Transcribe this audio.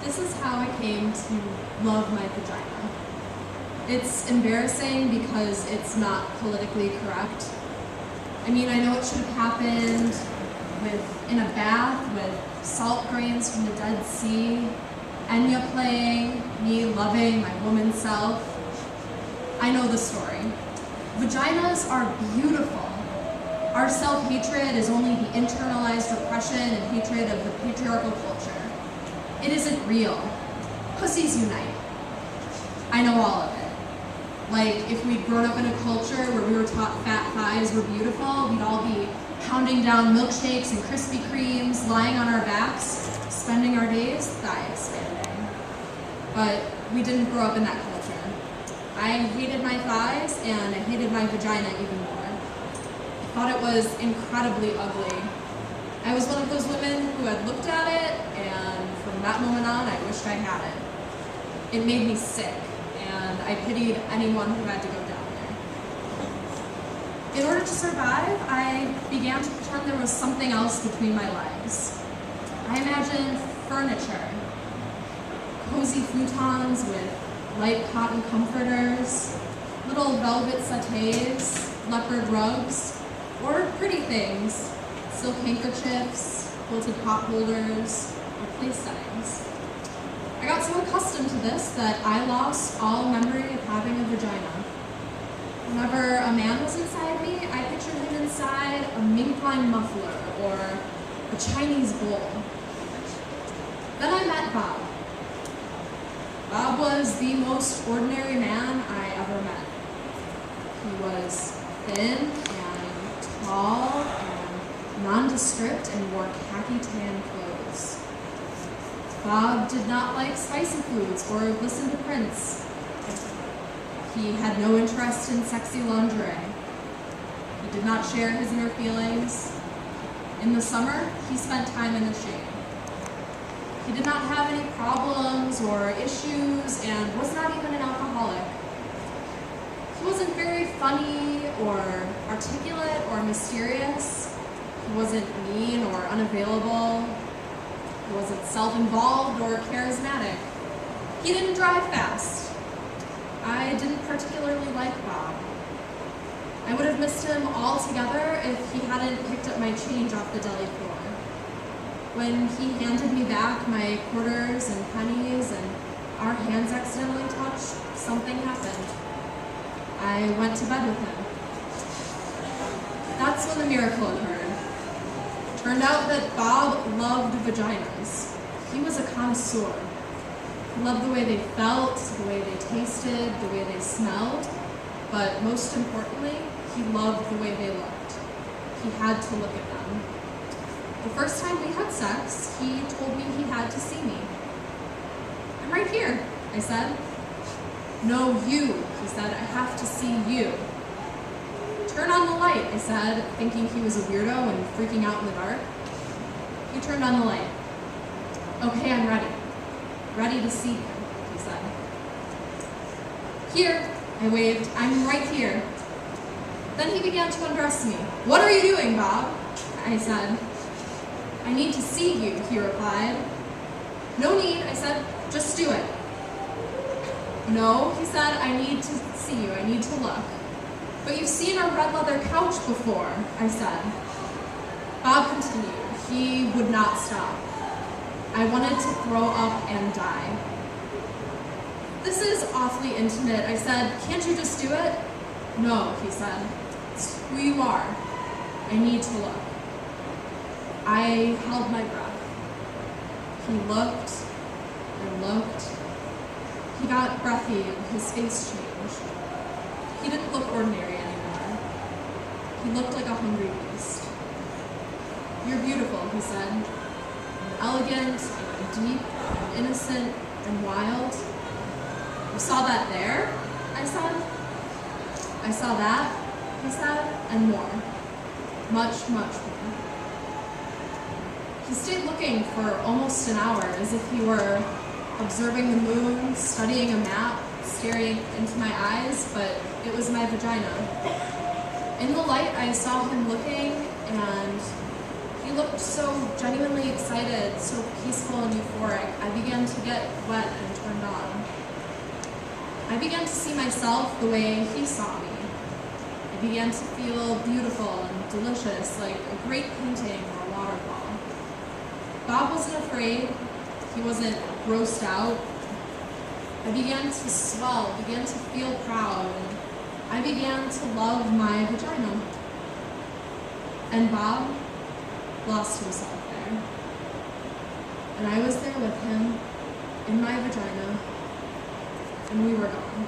This is how I came to love my vagina. It's embarrassing because it's not politically correct. I mean, I know it should have happened in a bath with salt grains from the Dead Sea, Enya playing, me loving my woman self. I know the story. Vaginas are beautiful. Our self-hatred is only the internalized repression and hatred of the patriarchal culture. It isn't real. Pussies unite. I know all of it. Like, if we'd grown up in a culture where we were taught fat thighs were beautiful, we'd all be pounding down milkshakes and Krispy Kremes, lying on our backs, spending our days thigh expanding. But we didn't grow up in that culture. I hated my thighs, and I hated my vagina even more. I thought it was incredibly ugly. I was one of those women who had looked at it, and from that moment on, I wished I had it. It made me sick, and I pitied anyone who had to go down there. In order to survive, I began to pretend there was something else between my legs. I imagined furniture, cozy futons with light cotton comforters, little velvet settees, leopard rugs, or pretty things, silk handkerchiefs, quilted pot holders, or place settings. I got so accustomed to this that I lost all memory of having a vagina. Whenever a man was inside me, I pictured him inside a mink-line muffler or a Chinese bowl. Then I met Bob. Bob was the most ordinary man I ever met. He was thin and tall and nondescript and wore khaki tan clothes. Bob did not like spicy foods or listen to Prince. He had no interest in sexy lingerie. He did not share his inner feelings. In the summer, he spent time in the shade. He did not have any problems or issues and was not even an alcoholic. He wasn't very funny or articulate or mysterious. He wasn't mean or unavailable. He wasn't self-involved or charismatic. He didn't drive fast. I didn't particularly like Bob. I would have missed him altogether if he hadn't picked up my change off the deli floor. When he handed me back my quarters and pennies and our hands accidentally touched, something happened. I went to bed with him. That's when the miracle occurred. Turned out that Bob loved vaginas. He was a connoisseur. He loved the way they felt, the way they tasted, the way they smelled, but most importantly, he loved the way they looked. He had to look at them. The first time we had sex, he told me he had to see me. I'm right here, I said. No, you, he said, I have to see you. Turn on the light, I said, thinking he was a weirdo and freaking out in the dark. He turned on the light. Okay, I'm ready. Ready to see you, he said. Here, I waved, I'm right here. Then he began to undress me. What are you doing, Bob? I said. I need to see you, he replied. No need, I said, just do it. No, he said, I need to see you, I need to look. But you've seen a red leather couch before, I said. Bob continued. He would not stop. I wanted to throw up and die. This is awfully intimate, I said. Can't you just do it? No, he said. It's who you are. I need to look. I held my breath. He looked and looked. He got breathy and his face changed. He didn't look ordinary anymore. He looked like a hungry beast. You're beautiful, he said. And elegant and deep and innocent and wild. You saw that there? I said. I saw that, he said, and more. Much, much more. He stayed looking for almost an hour, as if he were observing the moon, studying a map, staring into my eyes, but it was my vagina. In the light, I saw him looking, and he looked so genuinely excited, so peaceful and euphoric. I began to get wet and turned on. I began to see myself the way he saw me. I began to feel beautiful and delicious, like a great painting or a waterfall. Bob wasn't afraid. He wasn't grossed out. I began to swell, began to feel proud, and I began to love my vagina. And Bob lost himself there. And I was there with him, in my vagina, and we were gone.